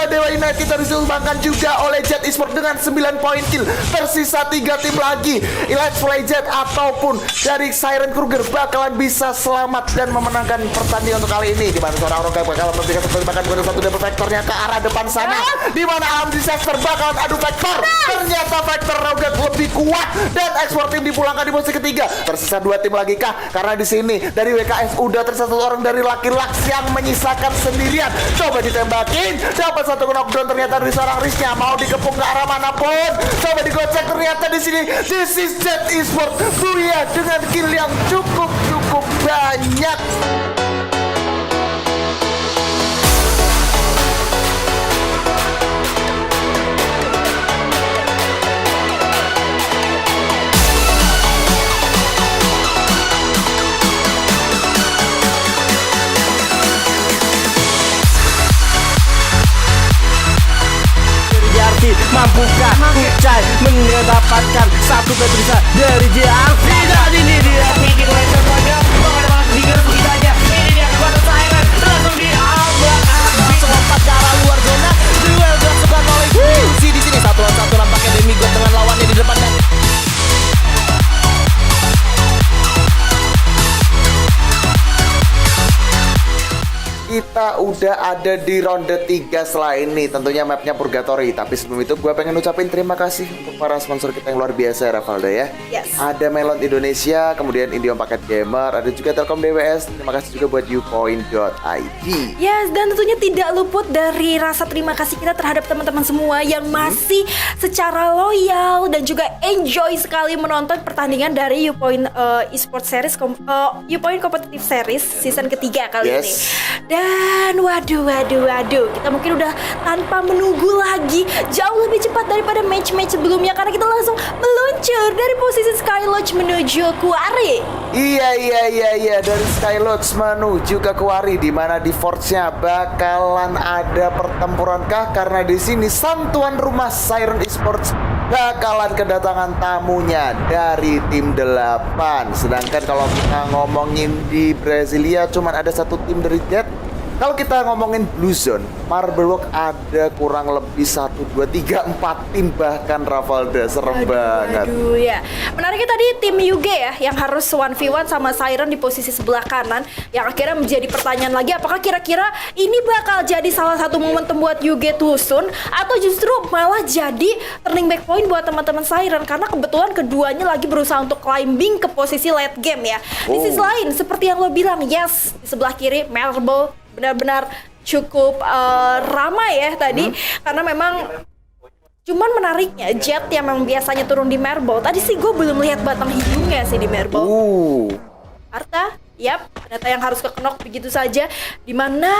Garuda Dewa United disumbangkan juga oleh Jet Esports dengan 9 poin kill. Tersisa 3 tim lagi. Let's Play Jet ataupun dari Siren Kruger bakalan bisa selamat dan memenangkan pertandingan untuk kali ini. Di mana seorang Roga bakalan memberikan tembakan kepada satu double vektornya ke arah depan sana. Di mana Alam Disaster bakalan adu vektor. Ternyata vektor Roga lebih kuat dan ekspor tim dipulangkan di posisi ketiga. Tersisa 2 tim lagi kah? Karena di sini dari WKF udah tersisa 1 orang dari Lucky Lux yang menyisakan sendirian. Coba ditembakin, dapat 1 knockdown ternyata dari seorang Riznya. Mau dikepung ke arah manapun. Coba digocek ternyata di sini. This is Jet Esports Buya dengan kill yang cukup banyak. Mampukah Ucai mendapatkan satu berbisa dari JRC? Dan ini dia bikin laser saja. Banget banget digerus begitu aja. Ini dia kekuatan Siren langsung diabrak. Langsung lompat ke arah luar zona. Duel dilakukan oleh QC di sini. 1 lawan 1 nampaknya Demigod dengan lawannya di depan dan Kita udah ada di ronde 3 setelah ini. Tentunya mapnya Purgatory. Tapi sebelum itu gue pengen ucapin terima kasih untuk para sponsor kita yang luar biasa, Ravalda ya. Yes. Ada Melon Indonesia, kemudian Indion Paket Gamer, ada juga Telkom DWS. Terima kasih juga buat upoint.id. Yes, dan tentunya tidak luput dari rasa terima kasih kita terhadap teman-teman semua yang masih secara loyal dan juga enjoy sekali menonton pertandingan dari Upoint Esports Series, Upoint Competitive Series season ketiga kali ini. Dan waduh, kita mungkin udah tanpa menunggu lagi jauh lebih cepat daripada match-match sebelumnya karena kita langsung meluncur dari posisi Sky Lodge menuju Quarry. Iya, dari Sky Lodge menuju ke Quarry, di mana di Forge-nya bakalan ada pertempuran kah? Karena di sini sang tuan rumah Siren Esports bakalan kedatangan tamunya dari tim 8. Sedangkan kalau kita ngomongin di Brasilia cuman ada 1 tim dari Jet. Kalau kita ngomongin Blue Zone, Marble Walk ada kurang lebih 1, 2, 3, 4 tim bahkan Ravalda. Serem banget. Aduh ya. Menariknya tadi tim UG ya yang harus 1v1 sama Siren di posisi sebelah kanan. Yang akhirnya menjadi pertanyaan lagi, apakah kira-kira ini bakal jadi salah satu momentum buat UG Tusun atau justru malah jadi turning back point buat teman-teman Siren karena kebetulan keduanya lagi berusaha untuk climbing ke posisi late game ya. Di sisi lain seperti yang lo bilang, yes, di sebelah kiri Marble benar-benar cukup ramai ya tadi karena memang cuman menariknya Jet yang memang biasanya turun di Marble tadi sih gue belum lihat batang hidungnya sih di Marble. Arta, yap, data yang harus kekenok begitu saja. Dimana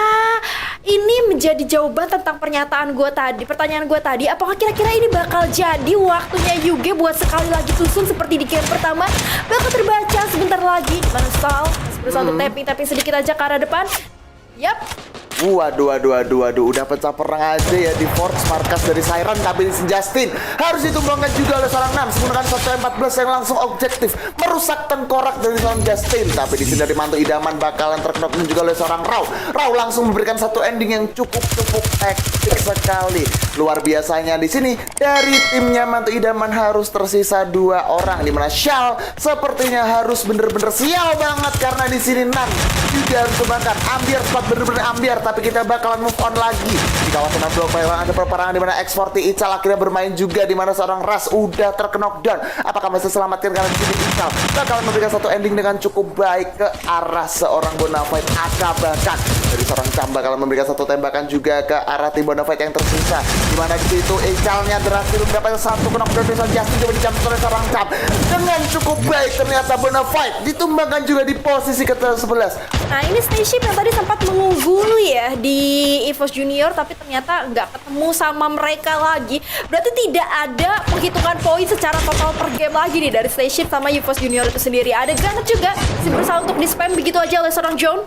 ini menjadi jawaban tentang pernyataan gue tadi, pertanyaan gue tadi, apakah kira-kira ini bakal jadi waktunya Yuge buat sekali lagi susun seperti di game pertama? Bakal terbaca sebentar lagi. Dimana Sal masih berusaha untuk tapping sedikit aja ke arah depan. Yap. Waduh, udah pecah perang aja ya di Forge markas dari Siren. Tapi Justin harus ditumbangkan juga oleh seorang Nams menggunakan 114 yang langsung objektif merusak tengkorak dari seorang Justin. Tapi di sini dari mantu idaman bakalan terknok juga oleh seorang Raw langsung memberikan satu ending yang cukup hektik sekali. Luar biasanya di sini dari timnya mantu idaman harus tersisa 2 orang, di mana Shal sepertinya harus bener-bener sial banget karena di sini Nan juga harus kebakar. Ambiar spot bener-bener ambiar. Tapi kita bakalan move on lagi di kawasan blok ada peperangan di mana X40 Ical akhirnya bermain juga, di mana seorang Ras udah terknockdown. Apakah masih selamatkan karena di sini Ical bakalan memberikan satu ending dengan cukup baik ke arah seorang Bonafide bahkan dari seorang Cam bakalan memberikan satu tembakan juga ke arah tim Bonafide yang tersisa, di mana di situ Icalnya berhasil mendapatkan satu knockdown dari seorang Justin juga dijam oleh seorang Cam dengan cukup baik. Ternyata Bonafide ditumbangkan juga di posisi ke-11. Nah ini Spaceship yang tadi sempat mengungguli ya di EVOS Junior tapi ternyata nggak ketemu sama mereka lagi. Berarti tidak ada penghitungan poin secara total per game lagi nih dari Spaceship sama EVOS Junior itu sendiri. Ada Granat juga masih berusaha untuk di-spam begitu aja oleh seorang John.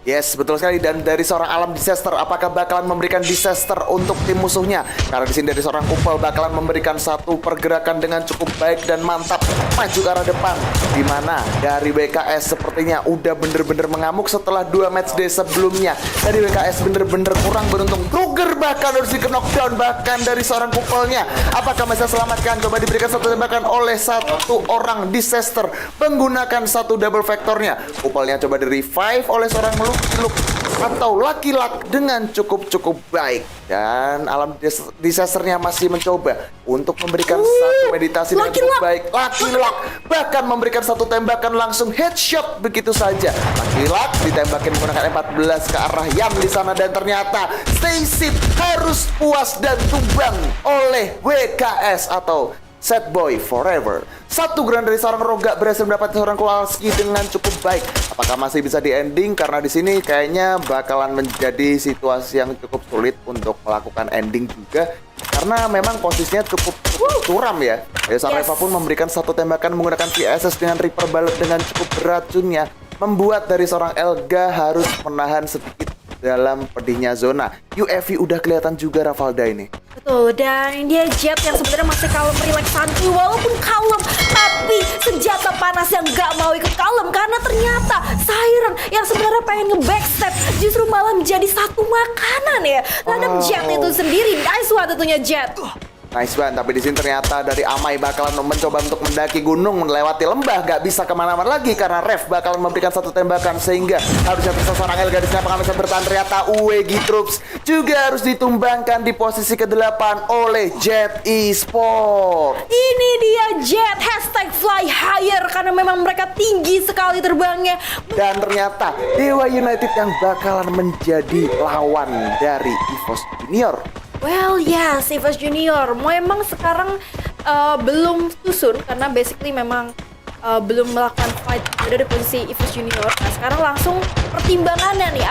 Yes, betul sekali. Dan dari seorang Alam Disaster, apakah bakalan memberikan disaster untuk tim musuhnya? Karena di sini dari seorang Kupel bakalan memberikan satu pergerakan dengan cukup baik dan mantap maju ke arah depan. Dimana dari WKS sepertinya udah bener-bener mengamuk setelah 2 matchday sebelumnya. Dari WKS bener-bener kurang beruntung. Kruger bahkan harus di knockdown bahkan dari seorang Kupelnya. Apakah bisa selamatkan? Coba diberikan satu tembakan oleh satu orang Disaster menggunakan satu double vektornya. Kupelnya coba di revive oleh seorang Look atau Lucky Luck dengan cukup baik. Dan Alam Disasternya masih mencoba untuk memberikan satu meditasi dengan Lucky cukup Luck. baik. Lucky Luck bahkan memberikan satu tembakan langsung headshot begitu saja. Lucky Luck ditembakin menggunakan 14 ke arah Yam di sana dan ternyata Stacy harus puas dan tumbang oleh WKS atau Sad Boy Forever. Satu granat dari seorang Roga berhasil mendapatkan seorang Kowalski dengan cukup baik. Apakah masih bisa di ending? Karena di sini kayaknya bakalan menjadi situasi yang cukup sulit untuk melakukan ending juga. Karena memang posisinya cukup curam ya. Seorang Reva pun memberikan satu tembakan menggunakan VSS dengan Reaper balut dengan cukup beracunnya, membuat dari seorang Elga harus menahan sedikit dalam pedihnya zona. UAV udah kelihatan juga Ravalda ini. Betul, dan ini dia Jet yang sebenarnya masih kalem, relax, santuy. Walaupun kalem, tapi senjata panas yang gak mau ikut kalem. Karena ternyata Siren yang sebenarnya pengen nge-backstep justru malah menjadi satu makanan ya terhadap Jet itu sendiri. Nice one tentunya Jet. Nice banget, tapi di sini ternyata dari Amai bakalan mencoba untuk mendaki gunung, melewati lembah, gak bisa kemana-mana lagi karena Rev bakalan memberikan satu tembakan sehingga harusnya bisa seorang Elga di sini apakah bisa bertahan. Ternyata UEG Troops juga harus ditumbangkan di posisi ke-8 oleh Jet Esport. Ini dia Jet, hashtag fly higher karena memang mereka tinggi sekali terbangnya. Dan ternyata Dewa United yang bakalan menjadi lawan dari EVOS Junior. Well, yes, EVOS Junior memang sekarang belum susun karena basically memang belum melakukan fight dari posisi EVOS Junior. Nah, sekarang langsung pertimbangannya nih,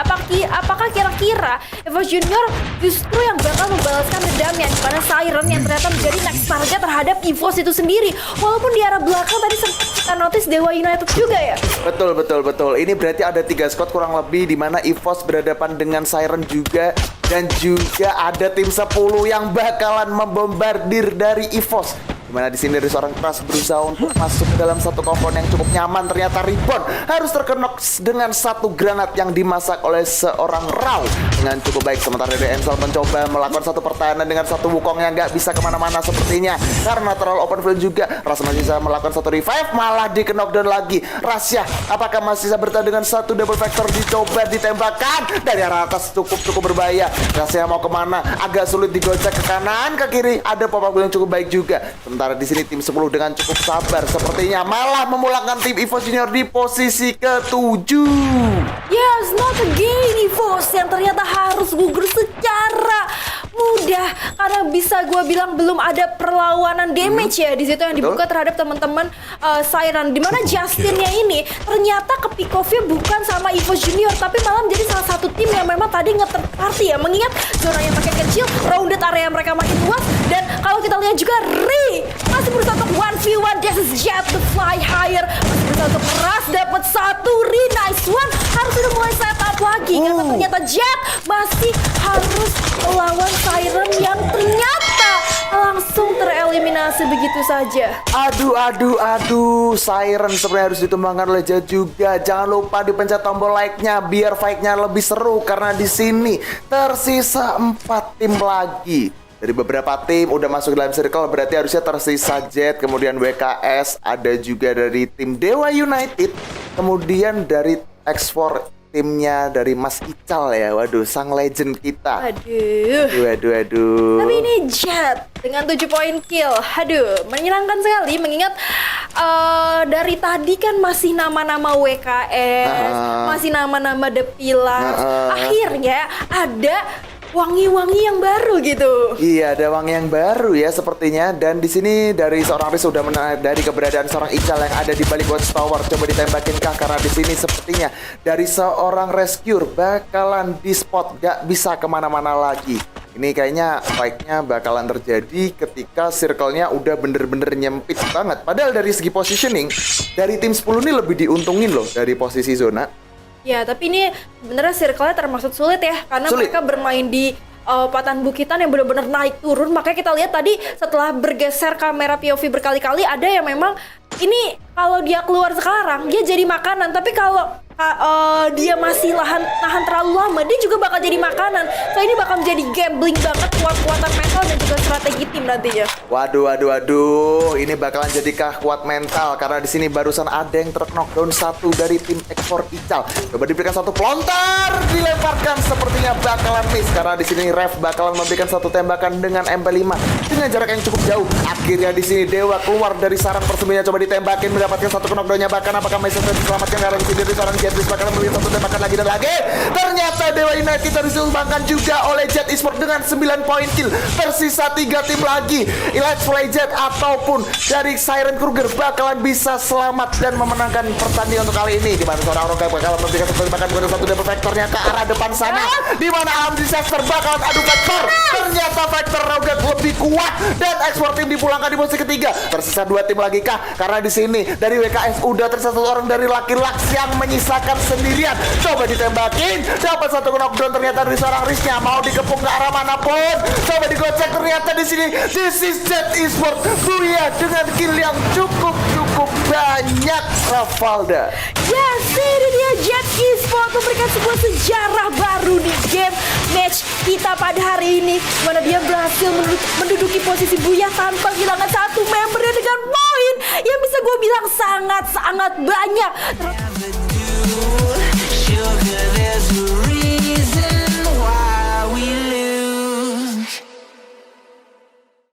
apakah kira-kira EVOS Junior justru yang bakal membalaskan dendamnya di mana Siren yang ternyata menjadi next target terhadap EVOS itu sendiri. Walaupun di arah belakang tadi sempat kita notice Dewa United juga ya. Betul. Ini berarti ada 3 squad kurang lebih di mana EVOS berhadapan dengan Siren juga, dan juga ada tim 10 yang bakalan membombardir dari EVOS. Dimana di sini dari seorang Crush berusaha untuk masuk ke dalam satu compound yang cukup nyaman. Ternyata Ribbon harus terkenok dengan satu granat yang dimasak oleh seorang Raw dengan cukup baik. Sementara dari Ansel mencoba melakukan satu pertahanan dengan satu Wukong yang nggak bisa kemana-mana sepertinya karena terlalu open field juga. Ras masih bisa melakukan satu revive, malah di knockdown lagi. Rasya, apakah masih bisa bertahan dengan satu double vector? Dicoba ditembakkan dari arah atas, cukup berbahaya. Rasya mau kemana? Agak sulit digocek ke kanan, ke kiri. Ada pop up yang cukup baik juga. Sementara di sini tim 10 dengan cukup sabar sepertinya malah memulangkan tim EVOS Junior di posisi ke-7. Yes, not again EVOS yang ternyata harus gugur secara mudah karena bisa gue bilang belum ada perlawanan damage ya di situ yang dibuka terhadap teman-teman Siren, dimana Justinnya ini ternyata ke pick off-nya bukan sama EVOS Junior tapi malah menjadi salah satu tim yang memang tadi nge-third party ya, mengingat zona yang makin kecil, rounded area mereka makin luas, dan kalau kita lihat juga masih berusaha untuk 1v1. This is Jet to fly higher, masih berusaha untuk keras dapat satu nice one, harus sudah mulai setup lagi karena ternyata Jet masih harus melawan Siren yang ternyata langsung tereliminasi begitu saja. Aduh, Siren sebenarnya harus ditumbangkan oleh Jet juga. Jangan lupa dipencet tombol like-nya biar fight-nya lebih seru karena di sini tersisa 4 tim lagi. Dari beberapa tim udah masuk dalam circle, berarti harusnya tersisa Jet, kemudian WKS, ada juga dari tim Dewa United, kemudian dari X4 timnya dari Mas Ical ya. Waduh, sang legend kita. Aduh. Tapi ini Jet dengan 7 poin kill. Aduh, menyenangkan sekali mengingat dari tadi kan masih nama-nama WKS, masih nama-nama The Pillars. Akhirnya ada wangi-wangi yang baru gitu. Iya, ada wangi yang baru ya sepertinya. Dan di sini dari seorang Riz sudah dari keberadaan seorang Ical yang ada di balik watchtower. Coba ditembakin kah? Karena di sini sepertinya dari seorang rescue bakalan di spot, gak bisa kemana-mana lagi. Ini kayaknya fight-nya bakalan terjadi ketika circle-nya udah bener-bener nyempit banget. Padahal dari segi positioning, dari tim 10 ini lebih diuntungin loh dari posisi zona. Ya, tapi ini sebenarnya circle-nya termasuk sulit ya, karena Sulit. mereka bermain di patahan bukitan yang benar-benar naik turun. Makanya kita lihat tadi setelah bergeser kamera POV berkali-kali, ada yang memang ini kalau dia keluar sekarang dia jadi makanan, tapi kalau dia masih nahan terlalu lama, dia juga bakal jadi makanan. So ini bakal menjadi gambling banget, kuat-kuatan mental dan juga strategi tim nantinya. Waduh, ini bakalan jadikah kuat mental karena di sini barusan ada yang knockdown satu dari tim X4 Ical. Coba diberikan satu pelontar, dilemparkan sepertinya bakalan miss karena di sini Ref bakalan memberikan satu tembakan dengan MP5 dengan jarak yang cukup jauh. Akhirnya di sini Dewa keluar dari sarang persembunyian, coba ditembakin mendapatkan satu knockdownnya, bahkan apakah Mason bisa diselamatkan karena di sini dari seorang Jetris bakalan memberikan satu tembakan lagi dan lagi. Ternyata Dewa United disumbangkan juga oleh Jet Esports dengan 9 poin kill. Tersisa 3 tim lagi. Let's Play Jet ataupun dari Siren Kruger bakalan bisa selamat dan memenangkan pertandingan untuk kali ini. Di mana seorang Roga bakalan memberikan satu tembakan kepada satu double vektornya ke arah depan sana. Di mana Alam Disaster bakalan adu vektor. Ternyata vektor Roga lebih kuat dan ekspor tim dipulangkan di posisi ketiga. Tersisa 2 tim lagi kah? Karena di sini dari WKF udah tersisa 1 orang dari Lucky Lux yang menyisakan sendirian. Coba ditembakin, dapat satu knockdown ternyata dari seorang Riznya, mau dikepung ke arah manapun. Coba digocek ternyata di sini. This is Jet Esports Buya dengan kill yang cukup banyak, Rafalda. Yes, ini dia Jet Esports memberikan sebuah sejarah baru di game match kita pada hari ini, mana dia berhasil menduduki posisi Buya tanpa kehilangan satu membernya dengan poin yang bisa gue bilang sangat banyak.